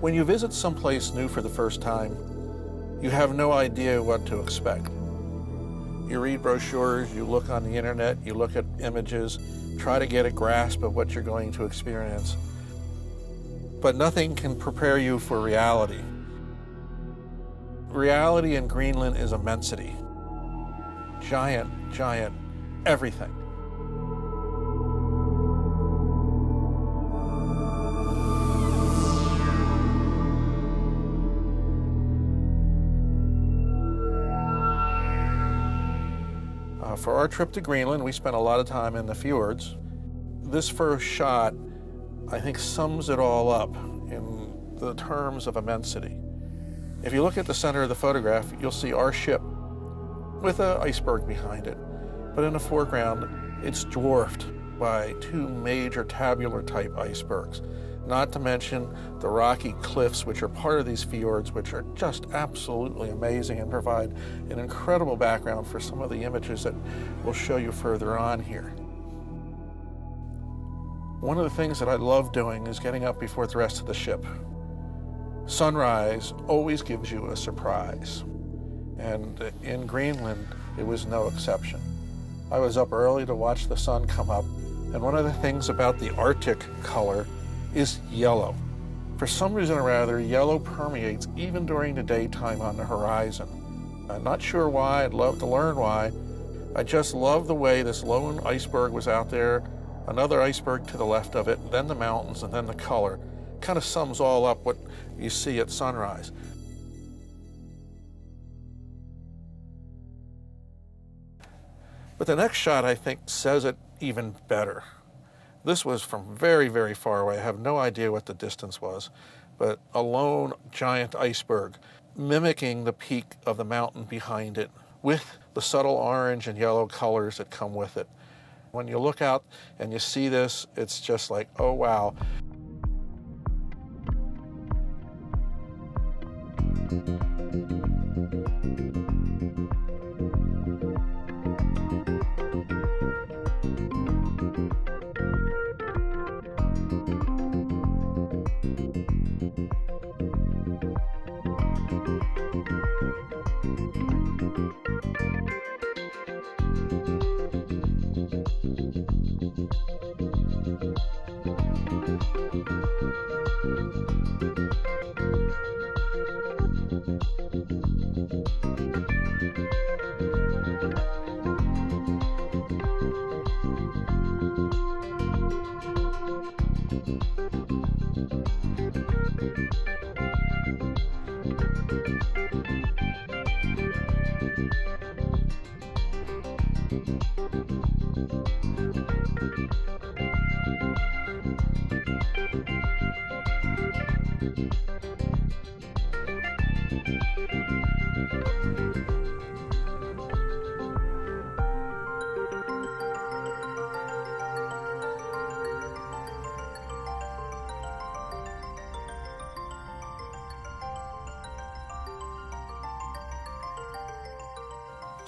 When you visit someplace new for the first time, you have no idea what to expect. You read brochures, you look on the internet, you look at images, try to get a grasp of what you're going to experience. But nothing can prepare you for reality. Reality in Greenland is immensity. Giant, giant, everything. For our trip to Greenland, we spent a lot of time in the fjords. This first shot, I think, sums it all up in the terms of immensity. If you look at the center of the photograph, you'll see our ship with an iceberg behind it. But in the foreground, it's dwarfed by two major tabular type icebergs. Not to mention the rocky cliffs, which are part of these fjords, which are just absolutely amazing and provide an incredible background for some of the images that we'll show you further on here. One of the things that I love doing is getting up before the rest of the ship. Sunrise always gives you a surprise, and in Greenland, it was no exception. I was up early to watch the sun come up, and one of the things about the Arctic color is yellow. For some reason or other, yellow permeates even during the daytime on the horizon. I'm not sure why, I'd love to learn why. I just love the way this lone iceberg was out there, another iceberg to the left of it, then the mountains, and then the color. Kind of sums all up what you see at sunrise. But the next shot, I think, says it even better. This was from very, very far away. I have no idea what the distance was, but a lone giant iceberg mimicking the peak of the mountain behind it with the subtle orange and yellow colors that come with it. When you look out and you see this, it's just like, oh wow.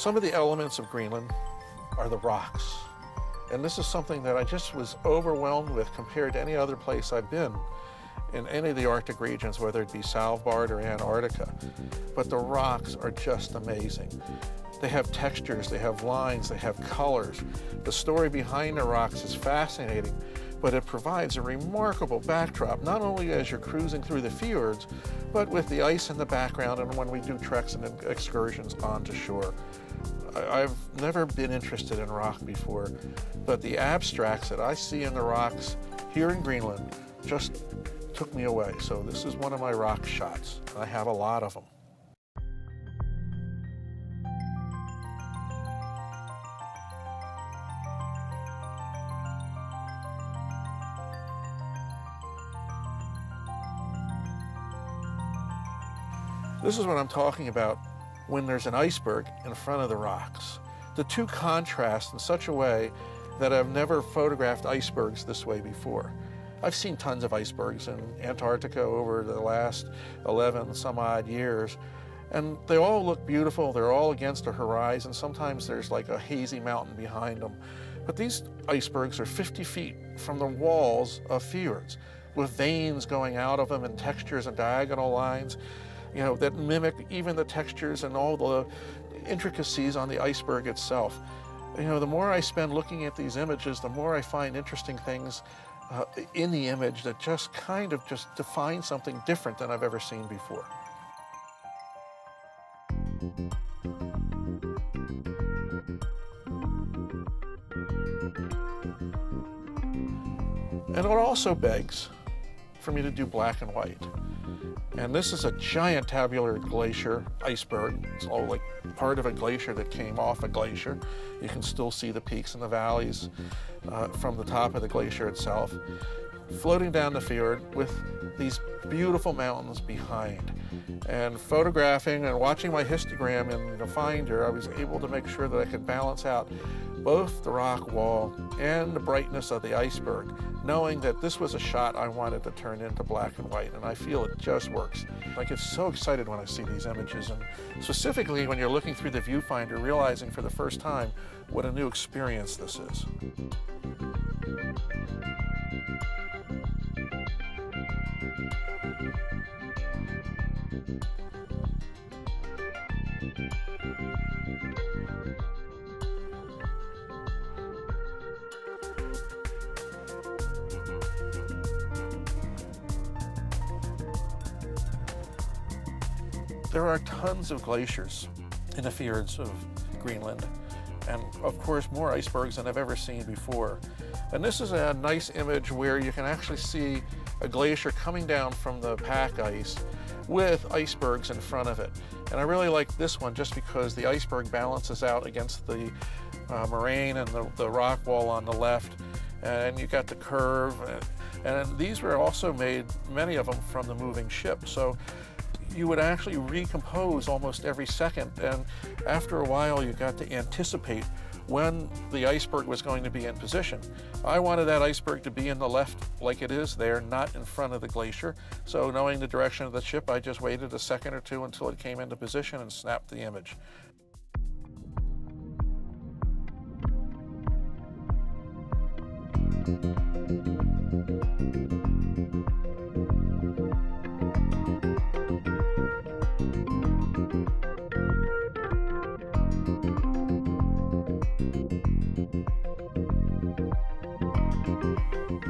Some of the elements of Greenland are the rocks. And this is something that I just was overwhelmed with compared to any other place I've been in any of the Arctic regions, whether it be Svalbard or Antarctica. But the rocks are just amazing. They have textures, they have lines, they have colors. The story behind the rocks is fascinating, but it provides a remarkable backdrop, not only as you're cruising through the fjords, but with the ice in the background and when we do treks and excursions onto shore. I've never been interested in rock before, but the abstracts that I see in the rocks here in Greenland just took me away. So this is one of my rock shots. I have a lot of them. This is what I'm talking about when there's an iceberg in front of the rocks. The two contrast in such a way that I've never photographed icebergs this way before. I've seen tons of icebergs in Antarctica over the last 11 some odd years, and they all look beautiful. They're all against a horizon. Sometimes there's like a hazy mountain behind them. But these icebergs are 50 feet from the walls of fjords. with veins going out of them and textures and diagonal lines, you know, that mimic even the textures and all the intricacies on the iceberg itself. You know, the more I spend looking at these images, the more I find interesting things in the image that just kind of just define something different than I've ever seen before. And it also begs for me to do black and white. And this is a giant tabular glacier iceberg. It's all like part of a glacier that came off a glacier. You can still see the peaks and the valleys from the top of the glacier itself, floating down the fjord with these beautiful mountains behind. And photographing and watching my histogram in the Finder, I was able to make sure that I could balance out both the rock wall and the brightness of the iceberg, knowing that this was a shot I wanted to turn into black and white, and I feel it just works. I get so excited when I see these images, and specifically when you're looking through the viewfinder, realizing for the first time what a new experience this is. There are tons of glaciers in the fjords of Greenland, and of course more icebergs than I've ever seen before. And this is a nice image where you can actually see a glacier coming down from the pack ice with icebergs in front of it. And I really like this one just because the iceberg balances out against the moraine and the rock wall on the left, and you got the curve. And these were also made, many of them, from the moving ship. So you would actually recompose almost every second, and after a while you got to anticipate when the iceberg was going to be in position. I wanted that iceberg to be in the left like it is there, not in front of the glacier. So knowing the direction of the ship, I just waited a second or two until it came into position and snapped the image.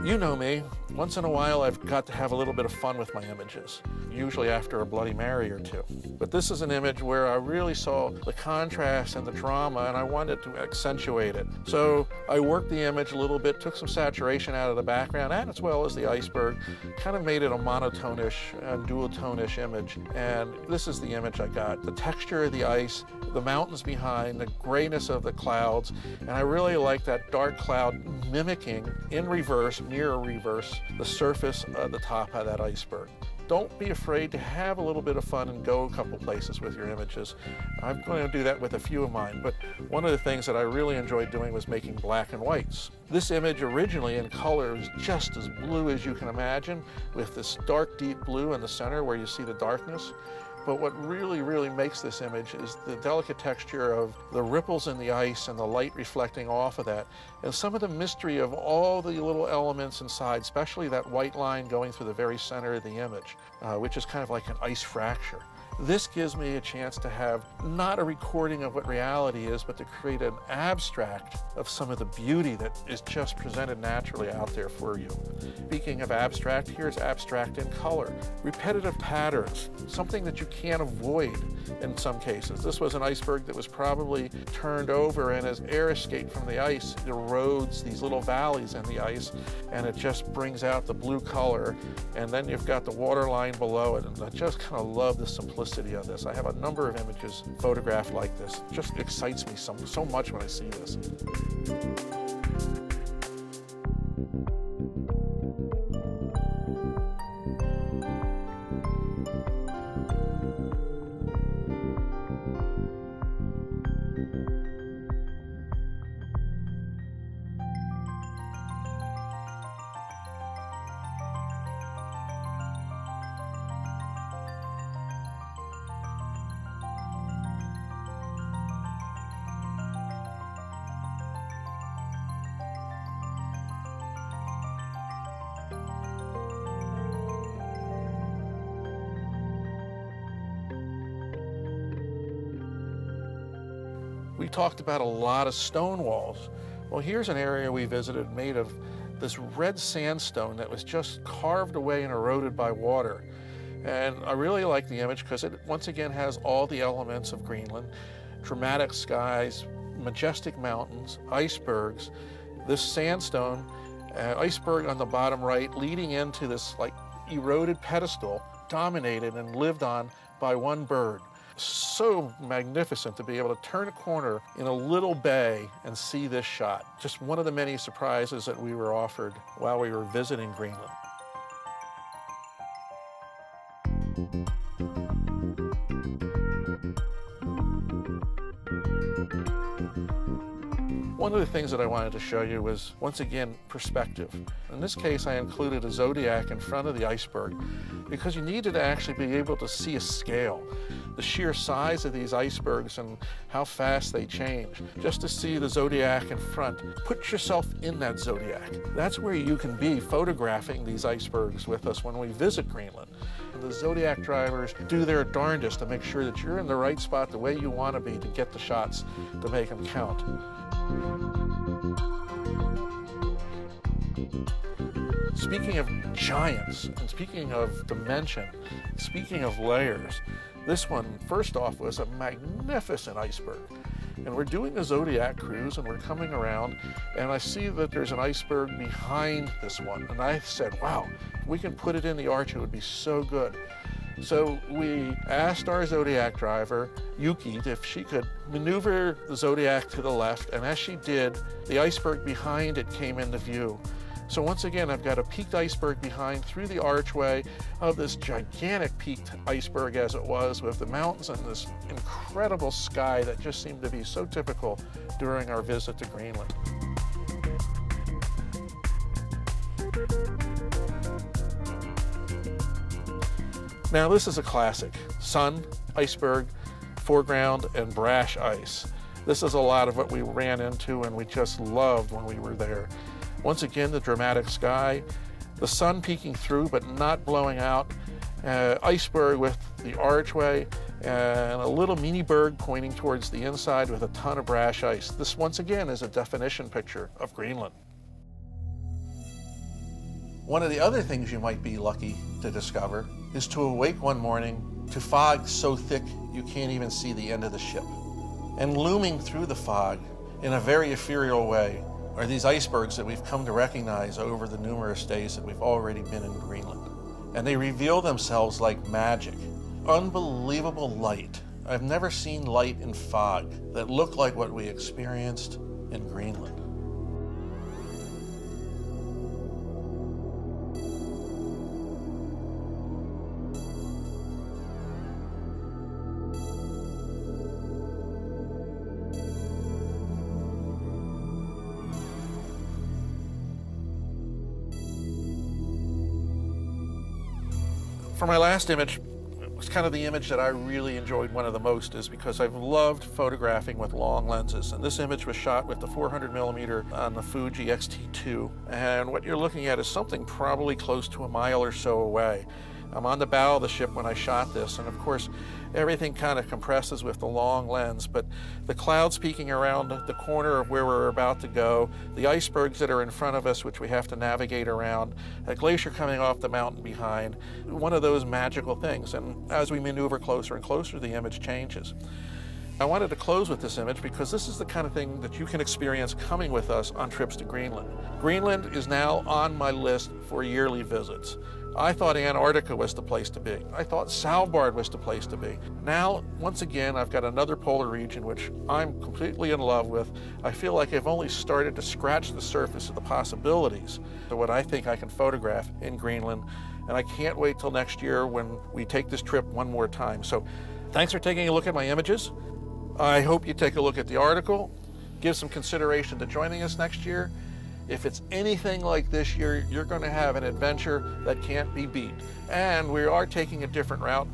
You know me, once in a while I've got to have a little bit of fun with my images, usually after a Bloody Mary or two. But this is an image where I really saw the contrast and the drama, and I wanted to accentuate it. So I worked the image a little bit, took some saturation out of the background, and as well as the iceberg, kind of made it a monotonish and duotonish image. And this is the image I got. The texture of the ice, the mountains behind, the grayness of the clouds, and I really like that dark cloud mimicking in reverse, mirror reverse, the surface of the top of that iceberg. Don't be afraid to have a little bit of fun and go a couple places with your images. I'm going to do that with a few of mine, but one of the things that I really enjoyed doing was making black and whites. This image originally in color is just as blue as you can imagine, with this dark deep blue in the center where you see the darkness. But what really, really makes this image is the delicate texture of the ripples in the ice and the light reflecting off of that, and some of the mystery of all the little elements inside, especially that white line going through the very center of the image, which is kind of like an ice fracture. This gives me a chance to have not a recording of what reality is, but to create an abstract of some of the beauty that is just presented naturally out there for you. Speaking of abstract, here's abstract in color. Repetitive patterns, something that you can't avoid in some cases. This was an iceberg that was probably turned over, and as air escaped from the ice, it erodes these little valleys in the ice, and it just brings out the blue color. And then you've got the water line below it, and I just kind of love the simplicity of this. I have a number of images photographed like this. It just excites me so much when I see this. We talked about a lot of stone walls. Well, here's an area we visited made of this red sandstone that was just carved away and eroded by water. And I really like the image because it once again has all the elements of Greenland. Dramatic skies, majestic mountains, icebergs, this sandstone, iceberg on the bottom right leading into this like eroded pedestal dominated and lived on by one bird. So magnificent to be able to turn a corner in a little bay and see this shot. Just one of the many surprises that we were offered while we were visiting Greenland. One of the things that I wanted to show you was, once again, perspective. In this case, I included a Zodiac in front of the iceberg because you needed to actually be able to see a scale, the sheer size of these icebergs and how fast they change. Just to see the Zodiac in front, put yourself in that Zodiac. That's where you can be photographing these icebergs with us when we visit Greenland. The Zodiac drivers do their darndest to make sure that you're in the right spot the way you want to be to get the shots to make them count. Speaking of giants, and speaking of dimension, speaking of layers, this one, first off, was a magnificent iceberg. And we're doing a Zodiac cruise, and we're coming around, and I see that there's an iceberg behind this one. And I said, wow, if we can put it in the arch, it would be so good. So we asked our Zodiac driver, Yuki, if she could maneuver the Zodiac to the left, and as she did, the iceberg behind it came into view. So once again, I've got a peaked iceberg behind through the archway of this gigantic peaked iceberg as it was, with the mountains and this incredible sky that just seemed to be so typical during our visit to Greenland. Now this is a classic. Sun, iceberg, foreground, and Brash Ice. This is a lot of what we ran into and we just loved when we were there. Once again, the dramatic sky, the sun peeking through but not blowing out, iceberg with the archway, and a little mini berg pointing towards the inside with a ton of brash ice. This once again is a definition picture of Greenland. One of the other things you might be lucky to discover is to awake one morning to fog so thick you can't even see the end of the ship. And looming through the fog in a very ethereal way are these icebergs that we've come to recognize over the numerous days that we've already been in Greenland. And they reveal themselves like magic. Unbelievable light. I've never seen light in fog that looked like what we experienced in Greenland. For my last image, it was kind of the image that I really enjoyed one of the most, is because I've loved photographing with long lenses. And this image was shot with the 400mm on the Fuji X-T2. And what you're looking at is something probably close to a mile or so away. I'm on the bow of the ship when I shot this, and of course everything kind of compresses with the long lens, but the clouds peeking around the corner of where we're about to go, the icebergs that are in front of us which we have to navigate around, a glacier coming off the mountain behind, one of those magical things. And as we maneuver closer and closer, the image changes. I wanted to close with this image because this is the kind of thing that you can experience coming with us on trips to Greenland. Greenland is now on my list for yearly visits. I thought Antarctica was the place to be. I thought Svalbard was the place to be. Now, once again, I've got another polar region which I'm completely in love with. I feel like I've only started to scratch the surface of the possibilities of what I think I can photograph in Greenland. And I can't wait till next year when we take this trip one more time. So thanks for taking a look at my images. I hope you take a look at the article, give some consideration to joining us next year. If it's anything like this year, you're going to have an adventure that can't be beat. And we are taking a different route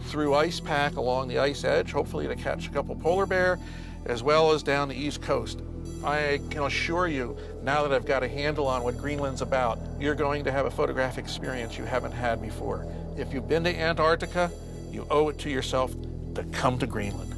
through ice pack along the ice edge, hopefully to catch a couple polar bear, as well as down the East Coast. I can assure you, now that I've got a handle on what Greenland's about, you're going to have a photographic experience you haven't had before. If you've been to Antarctica, you owe it to yourself to come to Greenland.